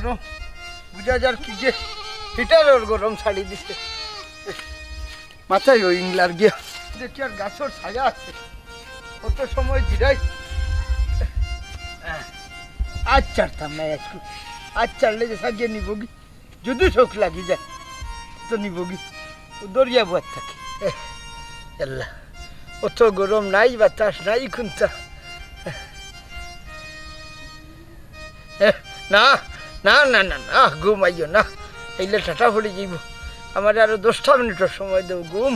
গরম বুঝা যার কি যে হিটারের গরম ছাড়ি দিছে মাথায় ওই ইংলার গিয়া দেখি আর গাছর ছায়া আছে কত সময় জিরাই আজ ছাড়তাম না একটু আজ ছাড়লে যে সাজিয়ে নিব কি যদি শোক লাগি যায় তো নিব কি দরিয়া বয়ার থাকে আল্লাহ অত গরম নাই বাতাস নাই খুনতা না না না না না ঘুমাইও না এইলে টাটা পড়ে যাইব আমার আরো 10টা মিনিটের সময় দেব ঘুম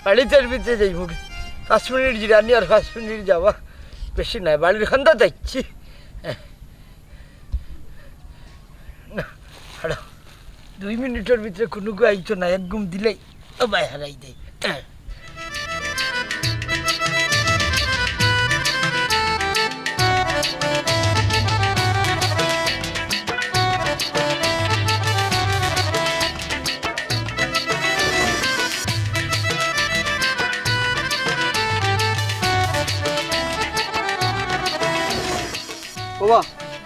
বাড়িতে ভিতরে যাইব 5 মিনিট জিরানি আর 5 মিনিট যাওয়া বেশি নাই বাড়ির খান্দা যাচ্ছি না 2 মিনিটের ভিতরে কোনো গো আইতো না এক ঘুম দিলেই ও ভাই হারাই দেয় বাবা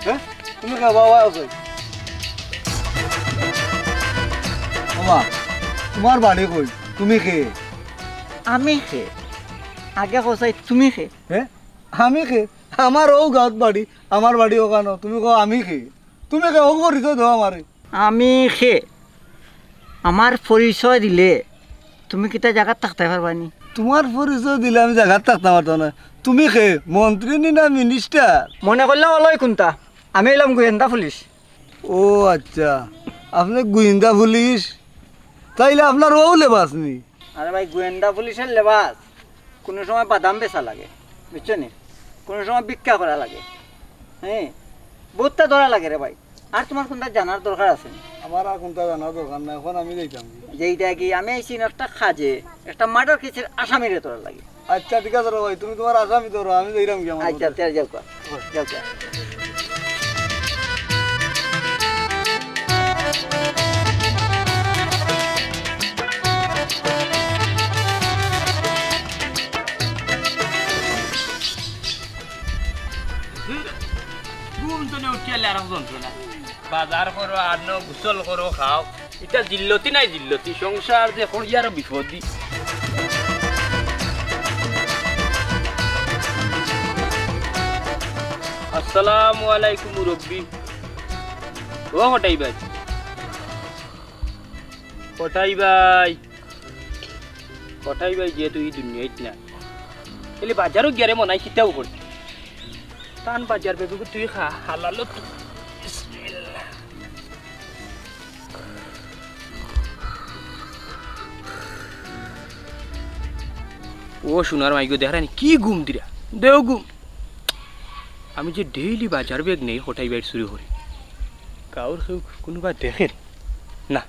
হ্যাঁ তুমি কে বাবা আছো বাবা তোমার বাড়ি কই তুমি কে আমি খে আগে কসাই তুমি খে হ্যাঁ আমি কে আমার ও গাঁত বাড়ি আমার বাড়ি ওখানো তুমি কো আমি কে তুমি কে ও করিস দাও আমারে আমি খে আমার পরিচয় দিলে তুমি কিতা জায়গা থাকতে পারবানি তোমার পরিচয় দিলে আমি জায়গা থাকতে পারতাম না তুমি কে মন্ত্রী নি না মিনিস্টার মনে করলে অলয় কোনটা আমি এলাম গোয়েন্দা পুলিশ ও আচ্ছা আপনি গোয়েন্দা পুলিশ তাইলে আপনার ও লেবাস নি আরে ভাই গোয়েন্দা পুলিশের লেবাস কোনো সময় বাদাম বেচা লাগে বুঝছো নি কোনো সময় ভিক্ষা করা লাগে হ্যাঁ বহুতটা ধরা লাগে রে ভাই আর তোমার কোনটা জানার দরকার আছে আমার আর কোনটা জানার দরকার নাই এখন আমি যাইতাম যেইটা কি আমি আইছি একটা খাজে একটা মার্ডার কেসের আসামিরে তোরা লাগে আচ্ছা ঠিক আছে ভাই তুমি তোমার আসামি ধরো আমি যাইলাম কি আমার আচ্ছা যাও যাও যাও যাও বাজার করো আনো গোসল করো খাও এটা জিল্লতি নাই জিল্লতি সংসার যে করিয়ার বিপদি আসসালামু আলাইকুম মুরব্বি ও হটাই ভাই হটাই ভাই যেহেতু এই দুনিয়াত না এলে বাজারও গিয়ারে মনাই কিতাও করতে টান বাজার বেবি তুই খা হালালো ও সোনার মাইগো দেখানি কি ঘুম দিরা দেও ঘুম আমি যে ডেইলি বাজার বেগ নেই হঠাই বাইর শুরু করি কাউর কেউ কোনোবা দেখেন না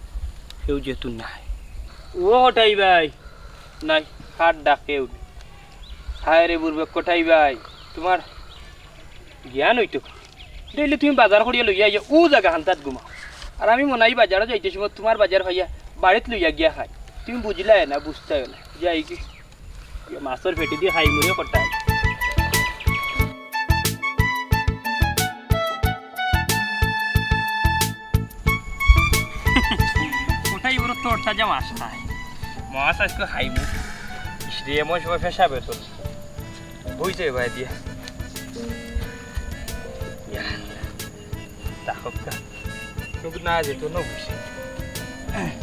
কেউ যেহেতু নাই ও হঠাই ভাই নাই হাত ডাকেও হায় রে বুড়বে কোঠাই ভাই তোমার জ্ঞান হইতো ডেইলি তুমি বাজার করিয়া লইয়া আইয়া ও জায়গা হান্তাত ঘুমাও আর আমি মনে হয় বাজারে যাইতে সময় তোমার বাজার ভাইয়া বাড়িতে লইয়া গিয়া খাই তুমি বুঝলাই না বুঝতে না যাই কি মাছের পেটি দিয়ে খাই মুড়িও কটাই কোটাই বড় তোরটা যা মাছ খায় মাছ আজকে খাইমু রে এমন সময় ফেসাবে তোর বুঝতে ভাই দিয়া দেখো কিন্তু না যেত না বুঝে হ্যাঁ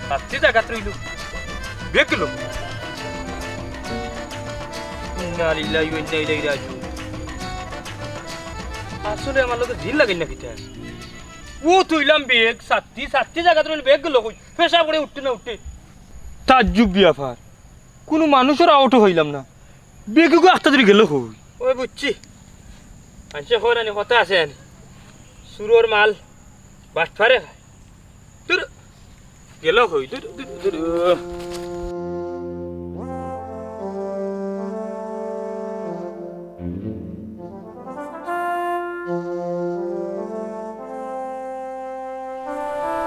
সাতটি জায়গা রইল দেখলো আসলে আমার লোক ঝিল লাগে না কিটা ও তুইলাম বেগ সাতটি জায়গা রইল বেগ গেল কই পেশা পড়ে উঠতে না উঠতে তাজ্জুব ব্যাপার কোনো মানুষের আউটও হইলাম না বেগুগু আস্তে ধরে গেল হই ওই বুঝছি মানুষে হয় না কথা আছে আনি সুরোর মাল বাটফারে খায় দূর গেল হই দূর দূর দূর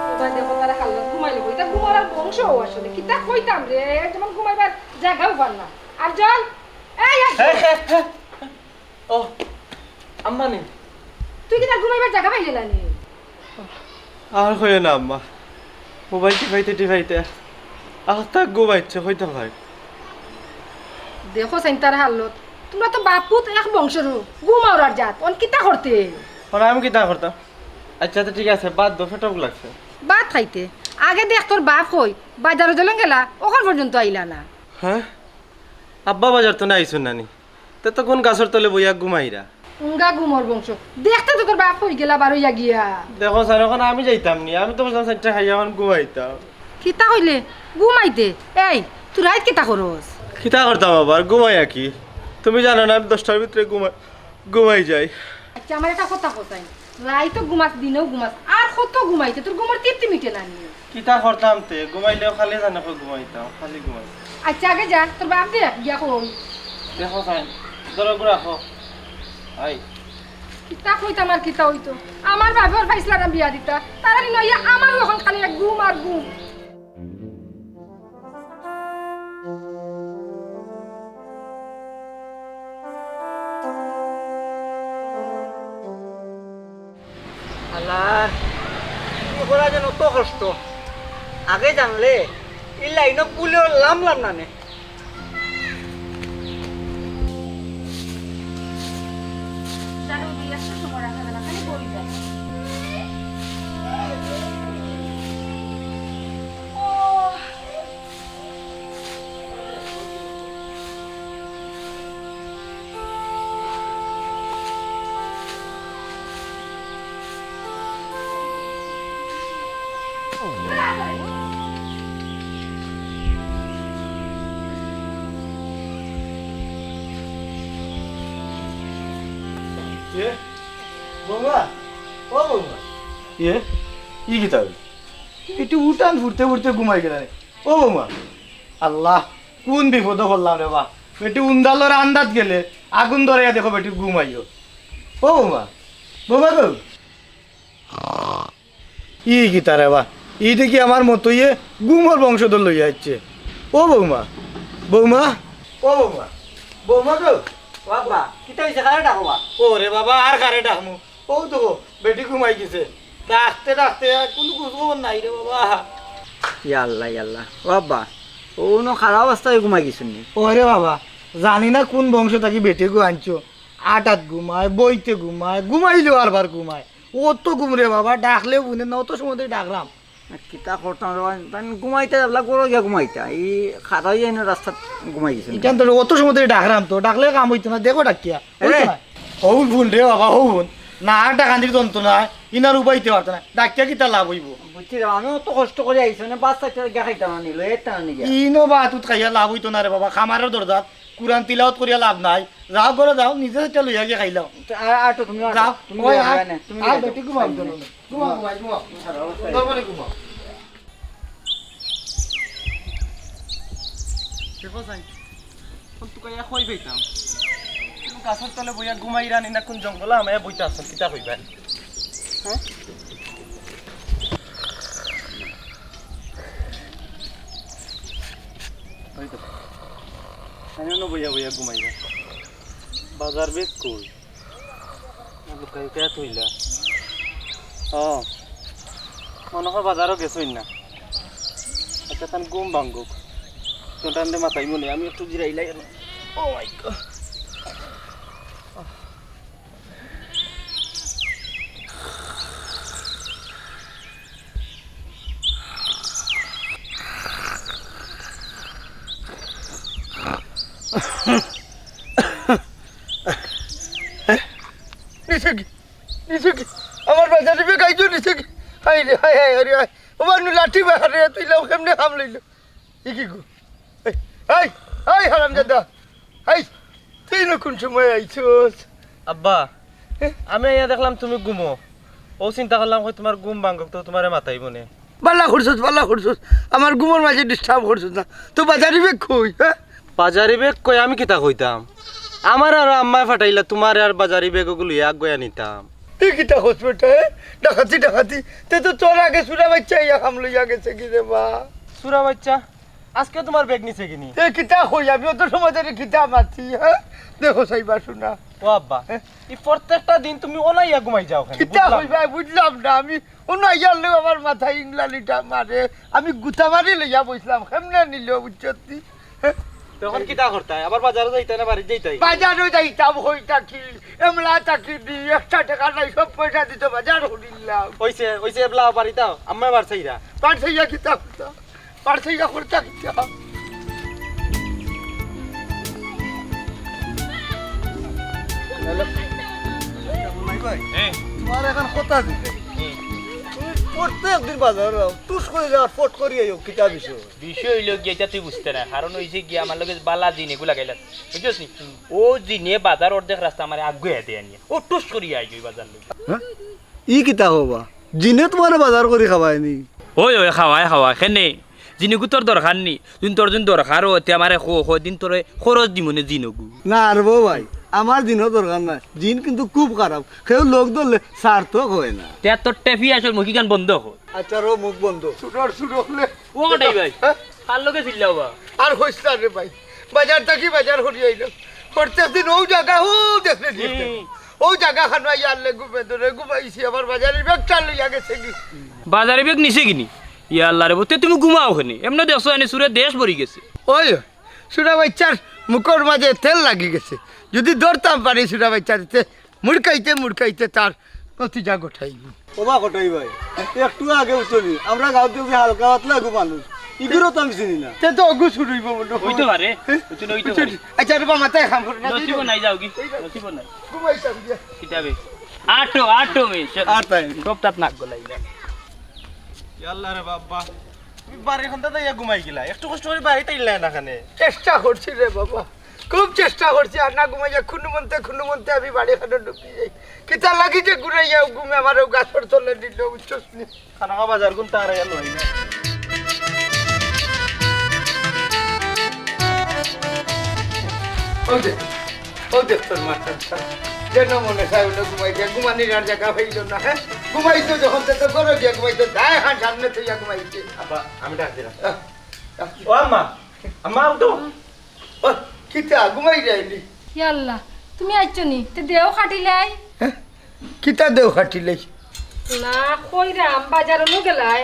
ওবাই দেখো তারা হাল্লা ঘুমাইলে বই তা ঘুমার আর বংশ আসলে কিতা কইতাম রে যেমন ঘুমাইবার জায়গাও পার না আর জল এই ও আম্মা নেই তুই কি তার ঘুমাইবার জায়গা পাইলে না নি আর হয়ে না আম্মা মোবাইল টিপাইতে আস্তা গোবাইছে হইতে হয় দেখো চিন্তার হালত তোমরা তো বাপুত এক বংশের ঘুমাওর আর জাত অন কিতা করতে মানে আমি কি তা করতাম আচ্ছা তো ঠিক আছে বাদ দো ফেটক লাগছে ভাত খাইতে আগে দেখ তোর বাপ কই বাজারে জলে গেলা ওখান পর্যন্ত আইলা না হ্যাঁ আব্বা বাজার তো নাই শুনানি তো কোন গাছের তলে বইয়া ঘুমাইরা উঙ্গা ঘুমর বংশ দেখতে তো তোর বাপ কই গেলা বারইয়া গিয়া দেখো স্যার এখন আমি যাইতাম নি আমি তো বলতাম চারটা খাইয়া এখন ঘুমাইতাম কিতা কইলে ঘুমাইতে এই তুই রাত কিতা করস খিতা করতাম আবার ঘুমাইয়া কি তুমি জানো না আমি 10টার ভিতরে ঘুমাই যাই আচ্ছা আমার একটা কথা কোথায় রাই তো ঘুমাস দিনেও ঘুমাস আর কত ঘুমাইতে তোর ঘুমার তৃপ্তি মিটে না নিয়ে কিতা করতাম তে ঘুমাইলেও খালি জানো ঘুমাইতাম খালি ঘুমাই আচ্ছা আগে যা তোর বাপ দে গিয়া কই দেখো সাইন ধরো রাখো আই কিতা কইতাম আর কিতা হইতো আমার বাবার ফাইসলা না বিয়া দিতা তারা নইয়া আমারও এখন খালি এক ঘুম আর ঘুম আল্লাহ কি করা যেন অত কষ্ট আগে জানলে এই লাইনও পুলেও লামলাম না নে জানো বিয়া সময় রাখা না খালি বলি যায় বৌমা ও বৌমা ই কিতা একটু উঠান ফুটতে ফুটতে ঘুমাই গেল ও বৌমা আল্লাহ কোন বিপদ করলাম রে বা বেটি উন্দালোর আন্দাজ গেলে আগুন ধরে দেখো বেটি ঘুমাইও ও বৌমা বৌমা গো ই গীতা রে বা ই দেখি আমার মতো ইয়ে গুমর বংশধর লইয়া যাচ্ছে ও বৌমা বৌমা ও বৌমা বৌমা গো বাবা কিতা হইছে কারে ডাকবা ও রে বাবা আর কারে ডাকমু ও তো বেটি ঘুমাই গেছে ডাকতে ডাকতে কোনো খোঁজ নাই রে বাবা ইয়াল্লাহ বাবা ও নো খারাপ অবস্থায় ঘুমাই গেছেন নি ওরে বাবা জানি না কোন বংশ থাকি বেটে গো আনছো আটাত ঘুমায় বইতে ঘুমায় ঘুমাইলেও আরবার ঘুমায় ও তো ঘুম রে বাবা ডাকলেও বুনে না অত সময় ধরে ডাকলাম কিতা করতাম রে তাই ঘুমাইতে যাবলা করো গিয়া ঘুমাইতা এই খারাই এনে রাস্তাত ঘুমাই গেছেন এখান তো অত সময় ধরে ডাকলাম তো ডাকলে কাম হইতো না দেখো ডাকিয়া হৌ ভুন রে বাবা হৌ ভুন না ডাকান্দির যন্ত্র না ইনার উপাইতে পারতো না ডাকিয়া কিতা লাভ হইব বুঝছি রে আমি অত কষ্ট করে আইছি না বাস চারটা গা খাইতাম না নিল এটা না গিয়া ইনো বা তুত খাইয়া লাভ হইতো না রে বাবা খামারের দরজাত কুরআন তিলাওয়াত করিয়া লাভ নাই যাও করে যাও নিজে সেটা লইয়া গিয়ে খাইলাও আর তো তুমি যাও তুমি ওই যাও আয়, না তুমি আয় বেটি ঘুমাও ঘুমাও ঘুমাও দরবারে ঘুমাও দেখো সাইন কোন তুকা ইয়া কই পাইতাম কোন গাছের তলে বইয়া ঘুমাইরা নি না কোন জঙ্গলে আমায় বইতা আছেন কিতা কইবা হ্যাঁ ওই তো সাইন বইয়া বইয়া ঘুমাইরা বাজার বেগ কই লুকাই কে তুইলা মনে হয় বাজারও গেছই না আচ্ছা তান ঘুম ভাঙ্গুক তোটান্দে মাথায় মনে আমি একটু জিরাইলাই ও মাই গড নিচে কি নিচে কি আমার বাজারে বে গাইছো নিচে কি হাই রে হাই হাই আরে হাই ও মানু লাঠি বাহারে তুই লাও কেমনে হাম লইলো ই কি গো এই হাই হারাম দাদা হাই তুই না কোন সময় আইছস আব্বা আমি ইয়া দেখলাম তুমি ঘুমো ও চিন্তা করলাম কই তোমার ঘুম ভাঙক তো তোমারে মাথাইব নে বাল্লা করছস আমার ঘুমের মাঝে ডিস্টার্ব করছস না তো বাজারি বেগ কই হ্যাঁ বাজারি বেগ কই আমি কিতা কইতাম আমার আর আম্মায় ফাটাইলা তোমার আর বাজারি বেগ গুলো এক গয়া নিতাম তুই কিটা হসপিটাল ডাকাতি তে তো তোর আগে সুরা বাচ্চা ইয়া কাম লইয়া গেছে কি রে বা সুরা বাচ্চা আজকে তোমার বেগ নিছে কিনি এ কিটা হই আমি অত সময় ধরে কিটা মারছি হ্যাঁ দেখো সাইবা শুনা ও আব্বা এই প্রত্যেকটা দিন তুমি ওনাইয়া ঘুমাই যাও কেন কিটা হই ভাই বুঝলাম না আমি অন্য ইয়ারলে আমার মাথায় ইংলালিটা মারে আমি গুতা মারি লইয়া বসলাম কেমনে নিল বুঝছতি তখন কিতা করতাই আবার বাজারে যাইতাই না বাড়ি যাইতাই বাজারও যাইতাম হই থাকি এমলা থাকি দি 100 টাকা নাই সব পয়সা দিতে বাজার হইলাম ওইছে এবলা বাড়িতাও আম্মা বাড়ছাইরা পারছাইয়া কিতা পারছাইয়া করতা কিতা তোমার এখন কথা দিতে প্রত্যেক দিন বাজার টুস করে যাওয়ার ফট করি আইও কিতা বিষয় বিষয় হইলো গিয়ে এটা তুই বুঝতে না কারণ হইছে গিয়ে আমার লগে বালা দিন এগুলা গাইলা বুঝছিস নি ও দিনে বাজার অর্ধেক রাস্তা আমার আগুয়ে দেয় নিয়ে ও টুস করিয়া আইজ ওই বাজার লগে ই কিতা হবা জিনে তোমার বাজার করে খাবায়নি ওই খাওয়া খেনে জিনিগু তোর দরকার নি দিন তোর দিন দরকার হতে আমার দিন তোর খরচ দিমনে জিনগু না আর বউ ভাই আমার দিনও দরকার নাই জিন কিন্তু খুব খারাপ কেউ লোক ধরলে সার্থক হয় না তে তোর টেফি আসল মুখি গান বন্ধ হয় আচ্ছা রো মুখ বন্ধ শুরু হলে ও কটাই ভাই কার লগে চিল্লাও বা আর হইস না রে ভাই বাজার থাকি বাজার হরি আইল প্রত্যেক দিন ও জায়গা ও দেখলে ও জায়গা খানো ইয়ারলে ঘুমে ধরে ঘুমাইছি আমার বাজারের ব্যাগটা লইয়া গেছে কি বাজারে বেগ নিছে কিনি ইয়া আল্লাহ রে বতে তুমি ঘুমাও ওখানে এমনি দেখছো এনে সুরে দেশ ভরি গেছে ওই সুরা বাচ্চার মুখর মাঝে তেল লাগি গেছে যদি ধরতাম পারি সুরা বাচ্চাতে মুড়কাইতে তার নতিজা গোঠাই ওবা কটাই ভাই একটু আগে উঠলি আমরা গাঁৱত হালকা পাতলা গো মানুষ ইগুলো তো আমি চিনি না তে তো অগু শুরু হইব মনে হইতে পারে হইতে পারে আচ্ছা রে মাথায় খাম করে না নসিব নাই যাও কি নসিব নাই ঘুমাইতাম দিয়া কিতাবে আটো মে আর তাই সব তাত নাক গলাইলা আল্লাহ রে বাবা তুমি বাড়ি খন্তা তাইয়া ঘুমাই গেলা একটু কষ্ট করে বাড়িতে ইল্লা না খানে চেষ্টা করছি রে বাবা খুব চেষ্টা করছি আর না ঘুমাইয়া খুনু মনতে আমি বাড়ি খানে ঢুকি যাই কিতা লাগি যে ঘুরাইয়া ঘুমে আমারও গাছর তলে দিল বুঝছস নি খানা বাজার গুন তার গেল হই না ও দেখ তোর মাথা যেন মনে হয় ওটা ঘুমাইতে ঘুমানির আর জায়গা হইল না হ্যাঁ ঘুমাইতো যখন তো করো গিয়া ঘুমাইতো দায় হাত সামনে তুইয়া ঘুমাইছে আব্বা আমি ডাক দিলাম ও আম্মা উঠো ও কিতা ঘুমাই যাইলি ইয়াল্লা তুমি আইছো নি তে দেও খাটিলাই কিতা দেও খাটিলে না কইরাম বাজারও গেলাই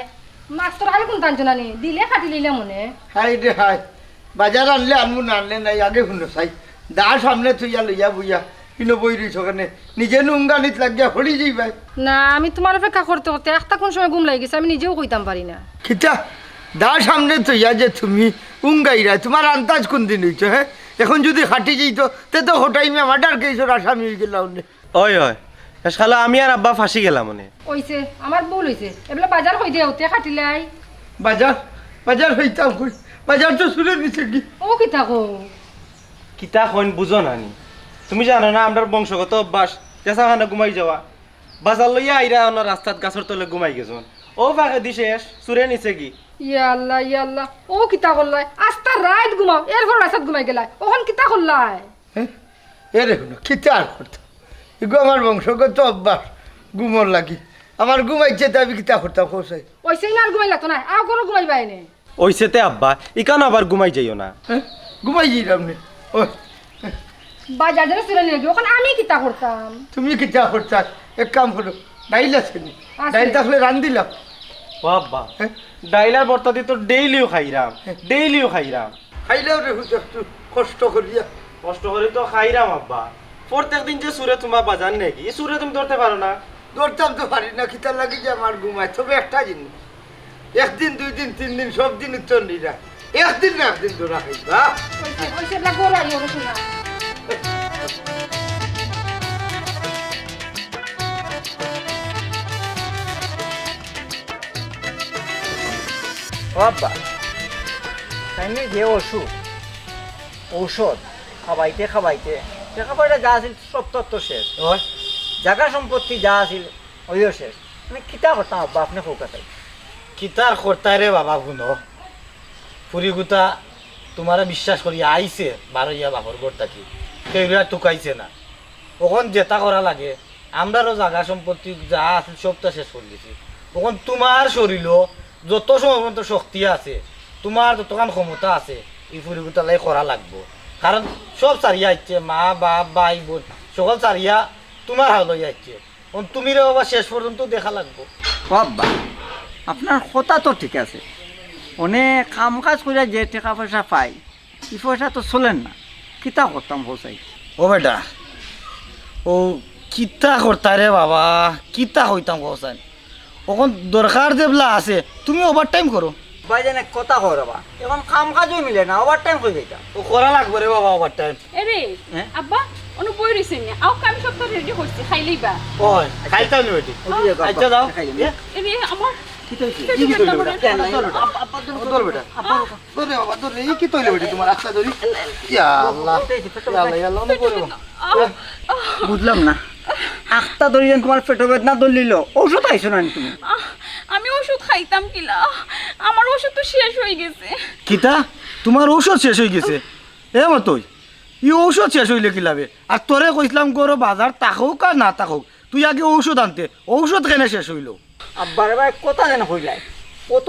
মাস্টার আগে কোন টানছো না নি দিলে খাটি লইলে মনে হাই রে হাই বাজার আনলে আনবো না আনলে নাই আগে শুনো চাই দা সামনে তুইয়া লইয়া বইয়া কিনো বই রইছ ওখানে নিজে নুঙ্গানিত লাগিয়া হরি যাইবাই না আমি তোমার অপেক্ষা করতে করতে একটা কোন সময় ঘুম লাগি গেছে আমি নিজেও কইতাম পারি না কিতা দা সামনে তুইয়া যে তুমি উঙ্গাইরা তোমার আন্দাজ কোন দিন হইছ হ্যাঁ এখন যদি খাটি যাইতো তে তো হোটাইমে মার্ডার কেসের আসামি হয়ে গেলাম ওই শালা আমি আর আব্বা ফাঁসি গেলাম মনে হইছে আমার ভুল হইছে এবেলা বাজার হই দেওতে খাটিলাই বাজার হইতাম কই বাজার তো শুনে দিছে কি ও কি থাকো কিতা হইন বুঝো নানি তুমি জানো না আমার বংশগত অভ্যাস চেঁচাখানে ঘুমাই যাওয়া বাজার লইয়া আইরা আমার রাস্তাত গাছের তলে ঘুমাই গেছন ও ফাঁকে দিছে সুরে নিছে কি ইয়াল্লা ও কিতা করলাই আস্তা রাত ঘুমাও এরপর রাস্তাত ঘুমাই গেলাই ওখান কিতা করলাই এ দেখুন কিতা আর করতাম এগো আমার বংশগত অভ্যাস ঘুমোর লাগি আমার ঘুমাইছে তা আমি কিতা করতাম কোসাই ওইসেই না আর ঘুমাই লাগতো না আর কোনো ঘুমাই বাইনে ওইসেতে আব্বা ইকানো আবার ঘুমাই যাইও না ঘুমাই যাইলাম নে ও বাজার যারা চলে নিয়ে ওখানে আমি কিতা করতাম তুমি কিতা করতা এক কাম করো ডাইল আছে নি ডাইল থাকলে রান দিলাম ও আব্বা ডাইলার বর্তা দিয়ে তো ডেইলিও খাইরাম খাইলেও রে হুজুর একটু কষ্ট করিয়া কষ্ট করে তো খাইরাম আব্বা প্রত্যেক দিন যে সুরে তোমার বাজার নাকি এই সুরে তুমি ধরতে পারো না ধরতাম তো পারি না কিতা লাগি যে আমার ঘুমায় তবে একটা জিনিস একদিন 2 দিন 3 দিন সব দিন উত্তর নিরা একদিন না একদিন ধরা খাইবা ওইসে এগুলা গোড়াই ওরা শোনা ও আব্বা তাইলে যে ওষুধ ঔষধ খাবাইতে খাবাইতে টাকা পয়সা যা আছিল সব তত্ত্ব শেষ ওই জায়গা সম্পত্তি যা আছিল ওইও শেষ আমি কিতা করতাম আব্বা আপনি কলকাতায় কিতার কর্তায় রে বাবা শুনো ফুরিগুতা তোমারে বিশ্বাস করি আইছে বারইয়া বাপর ঘর থাকি কেউরা টুকাইছে না ওখন যেটা করা লাগে আমরারও জায়গা সম্পত্তি যা আছে সবটা শেষ করে দিছি ওখন তোমার শরীরও যত সময় শক্তি আছে তোমার যতক্ষণ ক্ষমতা আছে এই ফুরিগুতালাই করা লাগবো কারণ সব চারিয়া ইচ্ছে মা বাপ ভাই বোন সকল চারিয়া তোমার হাল লইয়া ইচ্ছে তুমি রে বাবা শেষ পর্যন্ত দেখা লাগবো ও আব্বা আপনার কথা তো ঠিক আছে অনেক কাম কাজ করে যে টাকা পয়সা পাই এই পয়সা তো চলেন না কিতা করতাম হোসাই ও বেটা ও কিতা করতাই রে বাবা কিতা হইতাম কোসান ওখন দরকার যেবলা আছে তুমি ওভার টাইম করো ভাই জানে কথা করবা এখন কাম কাজও মিলে না ওভার টাইম করে যাইতাম ও করা লাগবে রে বাবা ওভার টাইম এরে হ্যাঁ? আব্বা অনু বই রইছেন না আও কাম সব তো রেডি করছি খাইলেইবা ওই খাইতাম নি বেটি আচ্ছা দাও এরে আমার কি তো কি কি তৈলে বেটা দর বেটা দর রে বাবা দর রে কি তৈলে বেটি তোমার রাস্তা ধরি ইয়া আল্লাহ ইয়া আল্লাহ ইয়া আল্লাহ আমি করব বুঝলাম না আখটা ধরিলেন তোমার পেটের বেদনা ধরলিল ঔষধ আইছো না তুমি আমি ওষুধ খাইতাম কিলা আমার ওষুধ তো শেষ হয়ে গেছে কিতা তোমার ঔষধ শেষ হয়ে গেছে এ মতই ই ঔষধ শেষ হইলে কি লাভে আর তোরে কইছিলাম গরো বাজার তাকোক আর না তাকোক তুই আগে ঔষধ আনতে ঔষধ কেন শেষ হইল আব্বার ভাই কথা যেন হইলাই কত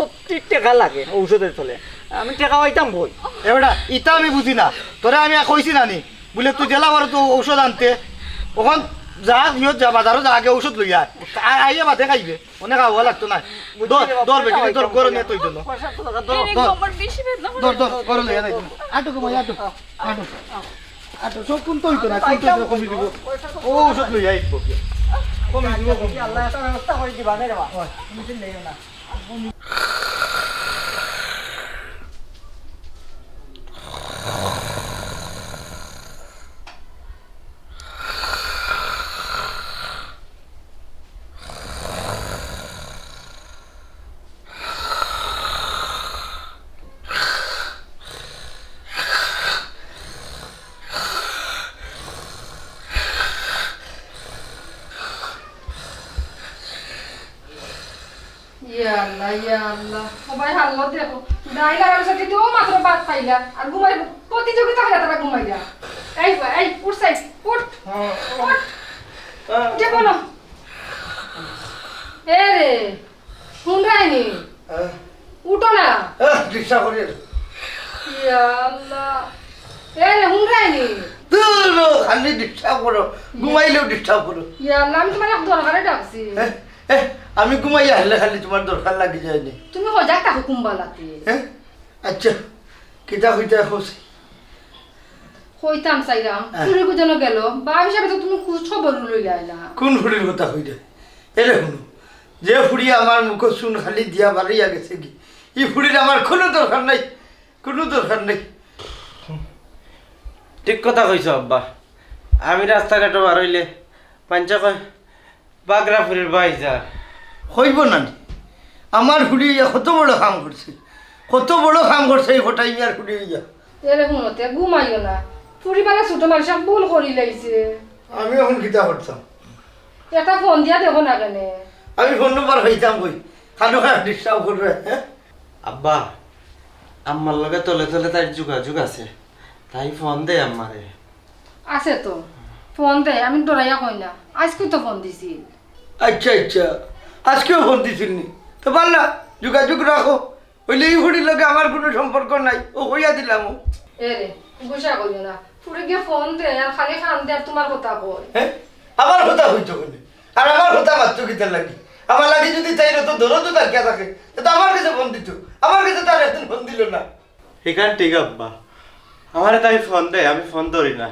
টাকা লাগে ঔষধের চলে আমি টাকা পাইতাম বই এবারে ইটা আমি বুঝি না তোরে আমি কইছি না নি বলে তুই জেলা বড় তো ঔষধ আনতে ওখান যা নিয়ত যা বাজারও যা আগে ঔষধ লইয়া আইয়া বাদে খাইবে অনেক আওয়া লাগতো না দর বেটি তোর গরম নিয়ে তুই জন্য আমার বেশি বেদনা দর গরম লইয়া নাই আটো কমাই আটো আটো আটো সব কোন তো হইতো না কোন তো কমি দিব ঔষধ লইয়া আইব কমি দিব আল্লাহ একটা ব্যবস্থা করে দিবা না রে বাবা তুমি চিন্তা না ইয়া আল্লাহ সবাই হাল্লা দেখো ডাইলা আর সাথে তো মাত্র বাদ পাইলা আর ঘুমাই প্রতিযোগিতা হইলা তারা ঘুমাইলা এই উঠ সাইড উঠ যে বলো এ রে শুন রাইনি উঠো না রিক্সা করে ইয়া আল্লাহ এ রে শুন রাইনি দূর খালি ডিস্টার্ব করো ঘুমাইলেও ডিস্টার্ব করো ইয়া আল্লাহ আমি তোমার দরকারে ডাকছি আমি ঘুমাই আসলে খালি তোমার দরকার লাগি যায়নি তুমি হজাক থাকো কুম্বালাতে আচ্ছা কিতা হইতে হস হইতাম চাইরাম চুরি গুজানো গেল বা হিসাবে তো তুমি খবর লইলা না কোন ফুড়ির কথা হইতে এরে শুনো যে ফুড়ি আমার মুখ শুন খালি দিয়া বাড়িয়া গেছে কি এই ফুড়ির আমার কোনো দরকার নাই কোনো দরকার নাই ঠিক কথা কইছ আব্বা আমি রাস্তাঘাটে বার হইলে পাঞ্চা কয় বাগরাফুরের বাইজার হইব না আমার ফুড়ি কত বড় কাম করছে কত বড় কাম করছে এই হঠাই আর ফুড়ি যা এরে শুনতে ঘুমাইও না পরিবারে ছোট মানুষ ভুল করি লাইছে আমি এখন কিতা করতাম এটা ফোন দিয়া দেখো না কেন আমি ফোন নম্বর হইতাম কই খানো খায় ডিস্টার্ব করবে আব্বা আম্মার লগে তলে তলে তার যোগাযোগ আছে তাই ফোন দে আম্মারে আছে তো ফোন দে আমি ডরাইয়া কই না আজকে তো ফোন দিছি আচ্ছা আচ্ছা আজকেও ফোন দিছিল নি তো বল না যোগাযোগ রাখো হইলে এই ফুড়ির লগে আমার কোনো সম্পর্ক নাই ও হইয়া দিলাম এরে গুসা করিও না পুরে গিয়ে ফোন দে আর খালি খান দে আর তোমার কথা কই হ্যাঁ আমার কথা হইতো কোনে আর আমার কথা মাত্র কিতা লাগি আমার লাগি যদি চাইলো তো ধরো তো তার কে থাকে তো আমার কাছে ফোন দিত আমার কাছে তার একদিন ফোন দিল না এখান ঠিক আব্বা আমারে তাই ফোন দে আমি ফোন ধরি না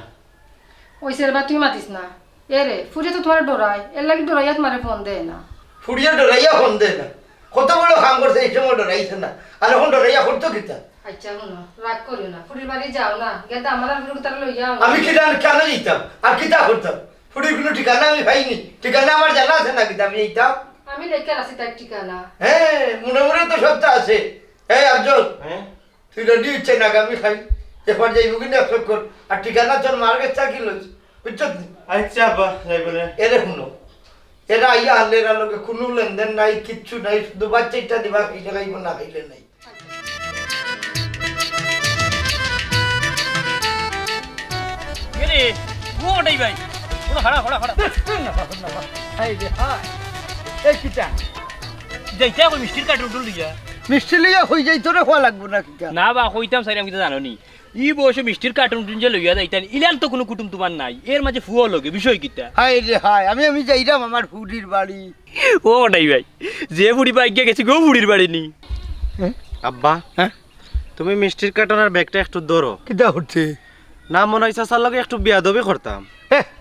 ওইসে বা তুই মাতিস না এরে ফুরে তো তোমার ডরাই এর লাগি ডরাইয়া তোমারে ফোন দে না ফুড়িয়া ডরাইয়া ফোন দেয় না কত বড় কাম করছে এই সময় ডরাইছে না আর এখন ডরাইয়া করতো কিতা আচ্ছা শুনো রাগ করিও না ফুরির বাড়ি যাও না গেদা আমার আর ফুরি তার লইয়া আমি কিতা কেন যেতাম আর কিতা করতাম ফুড়ির কোনো ঠিকানা আমি পাইনি ঠিকানা আমার জানা আছে না কিতা আমি এইতাম আমি লেখা রাখছি তার ঠিকানা হ্যাঁ মনে মনে তো সবটা আছে এই আফজল হ্যাঁ তুই রেডি হচ্ছে না আমি খাই এবার যাইব কিন্তু একশো কর আর ঠিকানা তোর মার কাছে চাকরি লইছ বুঝছো আচ্ছা আব্বা যাইব না এরে শুনো এরা আইয়া আনলে এরা লোকে কোনো লেনদেন নাই কিচ্ছু নাই শুধু বাচ্চাটা দিবা খাইলে খাইব না খাইলে নাই গেলে ও ওটাই ভাই কোনো হাড়া হাড়া হাড়া এই কিটা যাইতে কই মিষ্টির কার্টুন টুল দিয়া মিষ্টি লিয়া হয়ে যাই তোরে হওয়া লাগবো না কিটা না বা কইতাম সাইরাম আমি তো জানো নি ই বয়সে মিষ্টির কার্টুন টুন যে লইয়া যাইতেন ইলান তো কোনো কুটুম তোমার নাই এর মাঝে ফুয়া লগে বিষয় কিটা হাই রে হাই আমি যাইরাম আমার ফুডির বাড়ি ও ওটাই ভাই যে বুড়ি বাইক গিয়ে গেছি গো বুড়ির বাড়ি নি আব্বা হ্যাঁ তুমি মিষ্টির কার্টনের ব্যাগটা একটু ধরো কিটা হচ্ছে না মনে হয় চাচার লগে একটু বিয়াদবি করতাম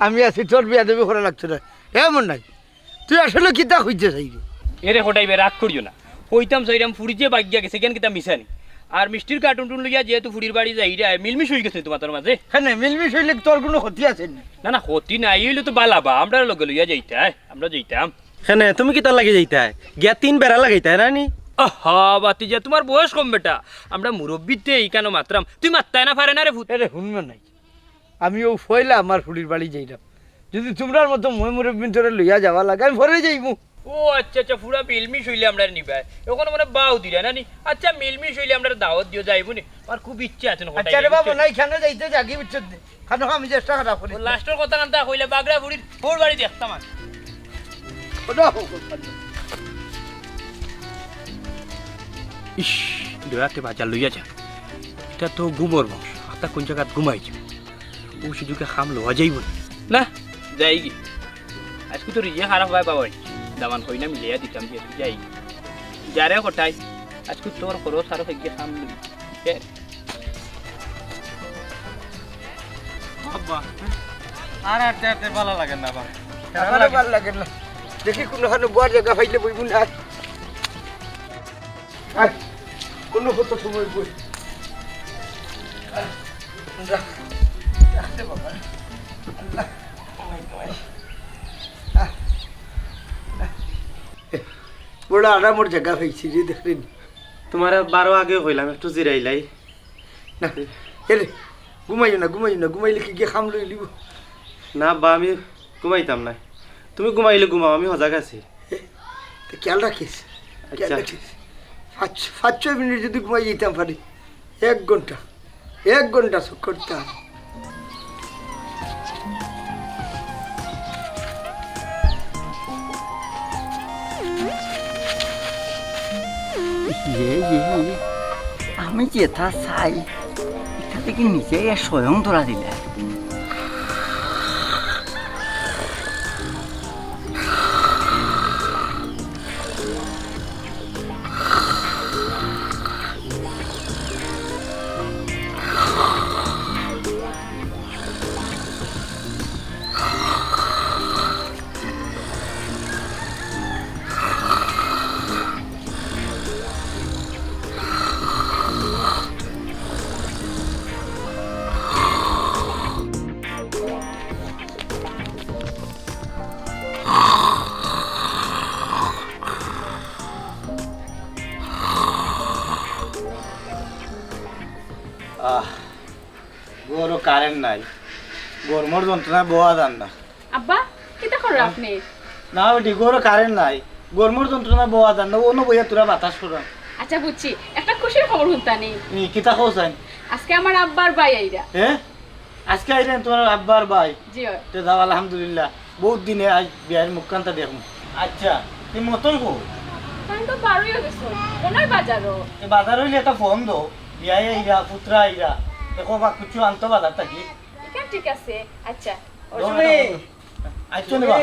আমি আছি তোর বিয়া দেবে করা লাগছে না এমন নাই তুই আসলে কিতা খুঁজছে চাই রে এরে হটাই ভাই রাগ করিও না কইতাম সাইরাম ফুড়ি যে বাইক গিয়া গেছে কেন কিতা মিশানি আর মিষ্টির কার্টুন টুন লইয়া যেহেতু ফুড়ির বাড়ি যাই রে মিলমিশ হয়ে গেছে তোমার মাঝে হ্যাঁ মিলমিশ হইলে তোর কোনো ক্ষতি আছে না না না ক্ষতি নাই হইলে তো বালাবা আমরা লগে লইয়া যাইতা আমরা যাইতাম হ্যাঁ তুমি কি তার লাগে যাইতে গিয়া 3 বেড়া লাগাইতে না নি আহা বাতি যা তোমার বয়স কম বেটা আমরা মুরব্বিতে এই কেন মাত্রাম তুই মাত্তায় না পারে না রে ভূত আরে শুনবে নাই আমি ও ফয়লা আমার ফুলির বাড়ি যাইলাম যদি তোমরার মতো মই মুরব্বিন তোরে লইয়া যাওয়া লাগে আমি ফরে যাইবো ও আচ্ছা আচ্ছা পুরা মিলমিশ হইলে আমরা নিবাই ওখানে মানে বাউ দিলা না নি আচ্ছা মিলমিশ হইলে আমরা দাওয়াত দিও যাইবো নি আর খুব ইচ্ছা আছে না আচ্ছা রে বাবা নাই খানে যাইতে জাগি বিচ্ছ দে খানো আমি চেষ্টা করা করি লাস্টের কথা কান্তা কইলে বাগড়া বুড়ির ফোর বাড়ি দেখতাম আর ইস দয়াতে বাজার লইয়া যা এটা তো গুমর বংশ হাতা কোন জায়গা ঘুমাইছে ও সুযোগে খাম লওয়া যাইব না যাই কি আজকে তো রিজে খারাপ হয় বাবা দামান কই না মিলিয়া দিতাম যে যাই যারে কোটাই আজকে তোর খরচ আরো থেকে খাম আব্বা আর আটতে আটতে ভালো লাগে না আবার আমারও ভালো লাগে না দেখি কোনোখানে বড় জায়গা পাইলে বইবুন আর কোনো কত সময় বই বড় আরামর জায়গা পাইছি রে দেখলেন তোমার 12 আগে কইলাম একটু জিরাইলাই না এরে ঘুমাইও না ঘুমাইলে কি গিয়ে খাম লই লিব না বা আমি ঘুমাইতাম না তুমি ঘুমাইলে ঘুমাও আমি সজাগ আছি তো খেয়াল রাখিস খেয়াল আচ্ছা। রাখিস 5-6 মিনিট যদি ঘুমাই যেতাম পারি 1 ঘন্টা সুখ করতে হবে আমি যেটা চাই এটা থেকে নিজে স্বয়ং ধরা দিলে গরু কারেন্ট নাই গরমর যন্ত্রণা বোয়া যান না আব্বা কিতা করে আপনি না বেটি গরু কারেন্ট নাই গরমর যন্ত্রণা বোয়া যান না অন্য বইয়া তোরা বাতাস করাম আচ্ছা বুঝছি একটা খুশির খবর শুনতানি কিতা খোঁজাই আজকে আমার আব্বার ভাই আইরা হ্যাঁ আজকে আইলেন তোমার আব্বার ভাই জি হয় তে যাও আলহামদুলিল্লাহ বহুত দিনে আজ বিয়ের মুখকান্তা দেখুন আচ্ছা তুই মতন কো কারণ তো পারুই গেছো ওনার বাজারও বাজার হইলে একটা ফোন দো বিয়াই আইরা পুত্রা আইরা দেখো বা কিছু আনতো বাজার থাকি এখান ঠিক আছে আচ্ছা আচ্ছা নেবা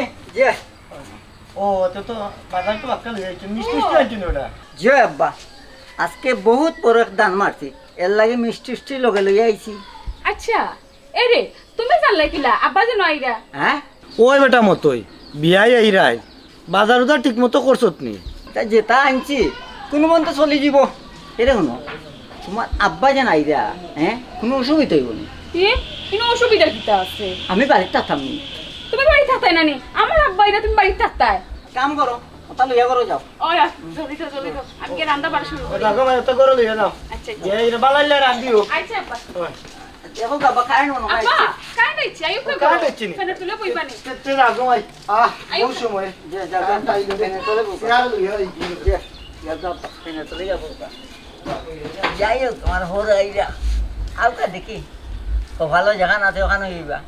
ও তো বাজার তো আজকাল হয়েছে মিষ্টি মিষ্টি আনছি ওটা জি আব্বা আজকে বহুত বড় এক দান মারছি এর লাগে মিষ্টি লগে লইয়া আইছি আচ্ছা এরে তুমি জানলে কিলা আব্বা যেন আইরা হ্যাঁ ওই বেটা মতোই বিয়াই আইরাই বাজার উদার ঠিক মতো করছত নি তা যেটা আনছি কোনো মতো চলি যাব এটা শুনো তোমার আব্বা যেন আইরা হ্যাঁ কোনো অসুবিধা হইব না কোনো অসুবিধা কিতা আছে আমি বাড়িতে থাকতাম নি তুমি বাড়ি থাকতাই নানি আমার আব্বা আইরা তুমি বাড়ি থাকতাই কাম করো ওটা লইয়া করো যাও ওয়া জলদি তো আমি কি রান্না বাড়া শুরু করি রাখো ভাই তো করে লইয়া যাও আচ্ছা যে এর বালাইলে রাখ দিও আচ্ছা আব্বা দেখো বাবা কারেন্ট মনে হয় আব্বা কাই নাইছি আইও কই কারেন্ট আইছে নি? ফেনে তুলে বইবানি তেরা ঘুমাই আইও। বহু সময় যে জায়গা তাইলে চলে বউ চেয়ার লইয়া এই যে জায়গা ফেনে চলে যাবো যাই হোক তোমার হোর আইরা আলকা দেখি তো ভালো জায়গা না আছে ওখানে হইবা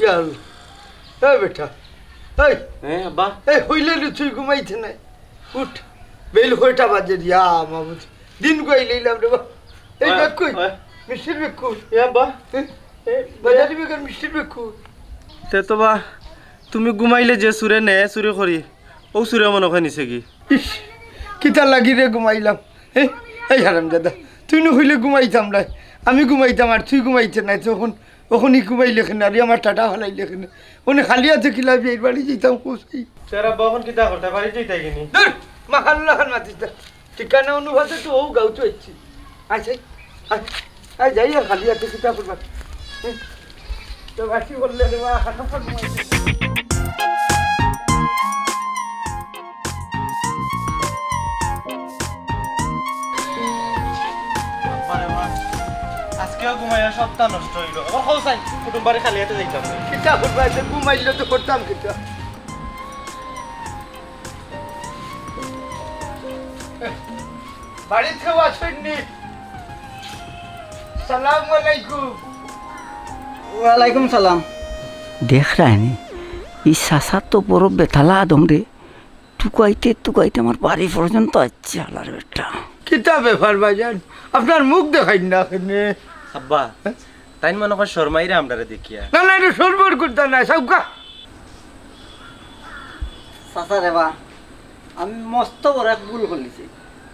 ইয়ার এই বেটা এই হ্যাঁ আব্বা এই হইলে রে তুই ঘুমাইতে নাই উঠ বেল কয়টা বাজে রিয়া মামুদ দিন কই লইলাম রে বা এই বেক কই মিষ্টির বেক কই এ আব্বা বাজারি বেকার মিষ্টির বেক কই তে তো বা তুমি ঘুমাইলে যে সুরে নে চুরি করি ও সুরে মনে হয় নিছে কি ইস কিতা লাগি রে ঘুমাইলাম এই হারাম দাদা তুই না হইলে ঘুমাইতাম না আমি ঘুমাইতাম আর তুই ঘুমাইতে নাই তখন ওখানে ঘুমাই লেখেন আর আমার টাটা হলাই লেখেন ওনে খালি আছে কিলাবি এই বাড়ি যেতাম খুশি তোর আব্বা এখন কিতা করতে পারি যাইতাই কিনি মাখাল্লা খান মাতিস ঠিকানা অনুভাবে তো ও গাউ চলছি আচ্ছা আয় যাই আর খালি আছে কিতা করবা তো বাকি বললে রে মা খানা ঘুমাইছে আজকেও ঘুমাইয়া সপ্তাহ নষ্ট হইল আবার খোঁজ কুটুম বাড়ি খালি হাতে যাইতাম কিতা করবা ঘুমাইলে তো করতাম কিতা বাড়ি থেকে আসেননি সালাম আলাইকুম ওয়ালাইকুম সালাম দেখ রায়নি এই সাসার তো বড় বেতালা আদম রে টুকাইতে আমার বাড়ি পর্যন্ত আসছে আলার বেটা কিতা ব্যাপার ভাইজান আপনার মুখ দেখাই না এখানে আব্বা তাই মনে হয় শর্মাইরা আমরা দেখিয়া না না এটা সরবর করতে না সবকা সাসা রে বা আমি মস্ত বড় এক ভুল করলিছি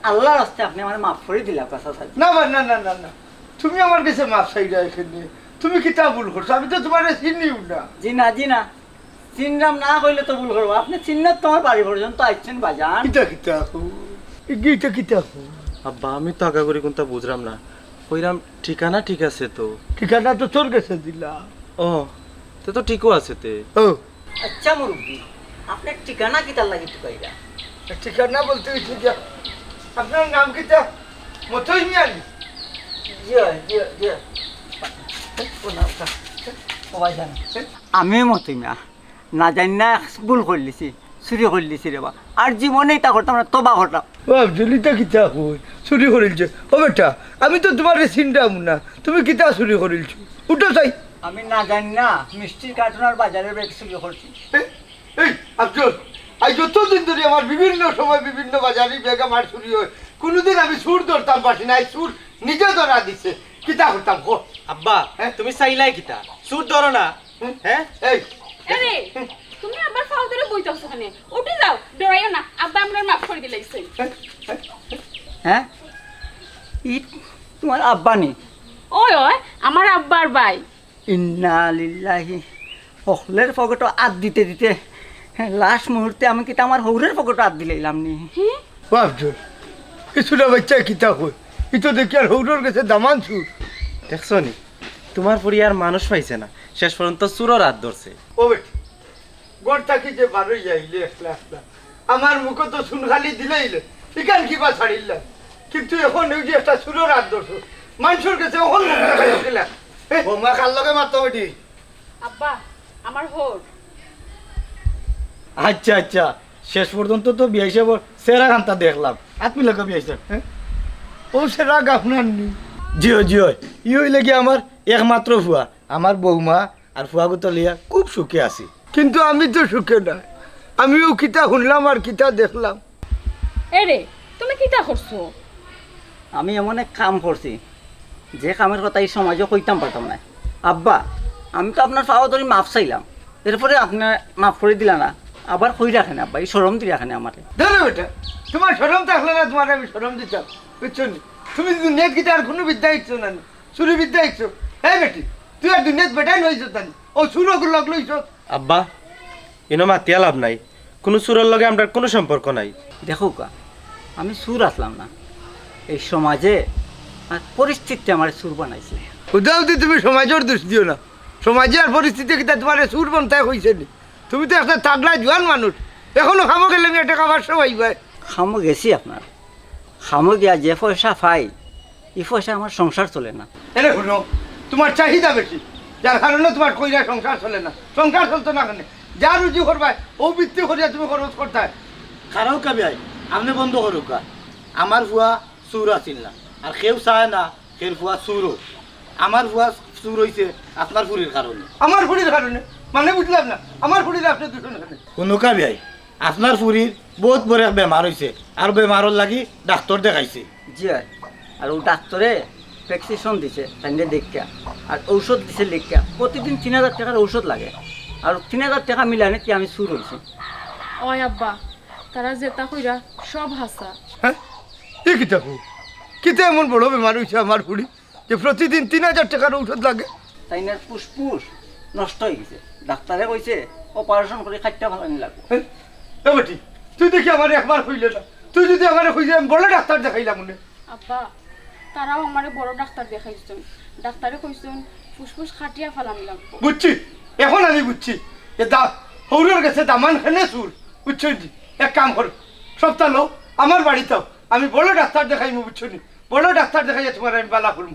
আল্লাহর রাস্তায় আপনি আমার মাফ করে দিলাম কাছা সাহেব না ভাই না না না না তুমি আমার কাছে মাছ চাইরা এখানে তুমি কিতা ভুল করছো আমি তো তোমার চিনিও না জি না চিনরাম না কইলে তো ভুল করবো আপনি চিন্নার তোমার বাড়ি পর্যন্ত আসছেন বাজান কিতা কিতা গীতা কিতা আব্বা আমি তো আগা করি কোনটা বুঝলাম না কইরাম ঠিকানা ঠিক আছে তো ঠিকানা তো তোর কাছে দিলাম ও তে তো ঠিকও আছে তে ও আচ্ছা মুরব্বী আপনার ঠিকানা কি তার লাগে টুকাইরা ঠিকানা বলতে হচ্ছে যা আপনার নাম কিতা মতই মিয়ান আমি মতই না জানি না ভুল করলিছি চুরি করলিছি রে বা আর জীবনে তা করতাম না তবা করতাম জলিতা কিতা হই চুরি করিলছে ও বেটা আমি তো তোমার চিন্তাম না তুমি কিতা চুরি করিলছো উঠো চাই আমি না জানি না মিষ্টির কার্টুনার বাজারে ব্যাগ চুরি করছি এই আফজল আজ যতদিন ধরে আমার বিভিন্ন সময় বিভিন্ন বাজারে ব্যাগ আমার চুরি হয় কোনোদিন আমি সুর ধরতাম পারি না এই সুর নিজে ধরা দিছে কিতা করতাম কো আব্বা তুমি চাইলাই কিতা সুর ধরো না হ্যাঁ এই আরে তুমি আবার ফাও ধরে বইতাছ ওখানে উঠে যাও ডরাইও না আব্বা আমরার মাফ করে দিলাইছে হ্যাঁ ই তোমার আব্বা নি ওই আমার আব্বার ভাই ইন্না লিল্লাহি অখলের পকেটও আদ দিতে দিতে লাস্ট মুহূর্তে আমি কিতা আমার হৌরের পকেটও আদ দিলাইলাম নি ও আফজল কিছুটা বাচ্চা কিতা কই ই তো দেখি আর হৌরর কাছে দামান সুর দেখছো নি তোমার পরিবার মানুষ পাইছে না শেষ পর্যন্ত চুরো রাত ধরছে ও বেটি গোড় থাকি যে বারোই যাইলে একলা একলা আমার মুখ তো শুন খালি দিলেইলে ইকান কিবা ছাড়িলাম কিন্তু এখন ওই যে একটা সুরের হাত ধরছো মানুষের কাছে এখন মুখ দেখাইছিলা বোমা কার লগে মারতো বেটি আব্বা আমার হোর আচ্ছা আচ্ছা শেষ পর্যন্ত তো বিয়ে হিসেবে সেরা গানটা দেখলাম আপনি লোক বিয়ে হিসেবে হ্যাঁ ও সে রাগ আপনার নি জিও জিও ই হইলে কি আমার একমাত্র ফুয়া আমার বৌমা আর ফুয়াগত লিয়া খুব সুখে আছি কিন্তু আমি তো সুখে না আমিও কিতা শুনলাম আর কিতা দেখলাম এরে তুমি কিটা করছো আমি এমন এক কাম করছি যে কামের কথা এই সমাজে কইতাম পারতাম না আব্বা আমি তো আপনার পাওয়া ধরে মাফ চাইলাম এরপরে আপনার মাফ করে দিলা না আবার কই রাখেন আব্বা এই সরম দিয়ে রাখেন আমারে ধরো বেটা তোমার সরম থাকলে না তোমার আমি সরম দিতাম বুঝছো নি তুমি দুনিয়াত কিতা আর কোনো বিদ্যা ইচ্ছো না চুরি বিদ্যা ইচ্ছো হ্যাঁ বেটি তুই আর দুনিয়াত বেটাই নইছো তানি ও চুরোগুলো লগ লইছ আব্বা ইনো মাতিয়া লাভ নাই কোনো চুরের লগে আমরা কোনো সম্পর্ক নাই দেখো কা আমি সুর আসলাম না এই সমাজে আর পরিস্থিতি আমার সুর বানাইছে উদাও দি তুমি সমাজের দোষ দিও না সমাজের পরিস্থিতি কিতা তোমার সুর বনতে হয়েছে নি? তুমি তো একটা তাগড়া জোয়ান মানুষ, এখনো খামো গেলে একটা খাবার সময় ভাই। খামো গেছি আপনার, খামো গিয়া যে পয়সা পাই এই পয়সা আমার সংসার চলে না। এরে শুনো, তোমার চাহিদা বেশি, যার কারণে তোমার কইরা সংসার চলে না। সংসার চলতো না কেন? যা রুজি করবা ও বৃত্তি করিয়া তুমি খরচ করতে। খারাও কাবি আই আপনি বন্ধ করুক গা। আমার ফুয়া চুর আছিল না, আর কেউ চায় না কেউ ফুয়া চুরও। আমার ফুয়া চুর হয়েছে আপনার ফুরির কারণে। আমার ফুড়ির কারণে মানে বুঝলাম না, আমার ফুড়ির আপনি দুজন কারণে। কোনো কাবি আই আপনার ফুরির বহুত বড় বেমার হয়েছে, আর বেমারর লাগি ডাক্তার দেখাইছে। জি হয়, আর ও ডাক্তারে প্রেসক্রিপশন দিছে তাই দেখা, আর ঔষধ দিছে লেখা। প্রতিদিন 3000 টাকার ঔষধ লাগে, আর 3000 টাকা মিলানে কি আমি চুর হয়েছি। ওই আব্বা তারা জেতা কইরা সব হাসা। হ্যাঁ এ কিতা কো? কিতা এমন বড় বেমার হয়েছে আমার ফুড়ি যে প্রতিদিন 3000 টাকার ঔষধ লাগে? তাই না ফুসফুস নষ্ট হয়ে গেছে। ডাক্তারে কইছে অপারেশন করে খাইটা ভালো লাগবে। হ্যাঁ এ বেটি, তুই দেখি আমার একবার হইলে না, তুই যদি আমার খুঁজে আমি বড় ডাক্তার দেখাইলাম মনে। আব্বা তারাও আমারে বড় ডাক্তার দেখাইছেন, ডাক্তারে কইছেন ফুসফুস খাটিয়া ফালান লাগবো। বুঝছি, এখন আমি বুঝছি যে হৌরের কাছে দামান খেলে সুর। বুঝছো নি? এক কাম করো, সপ্তাহ লো আমার বাড়িতেও আমি বড় ডাক্তার দেখাইমু। বুঝছো নি? বড় ডাক্তার দেখাইয়া তোমার আমি বালা করবো।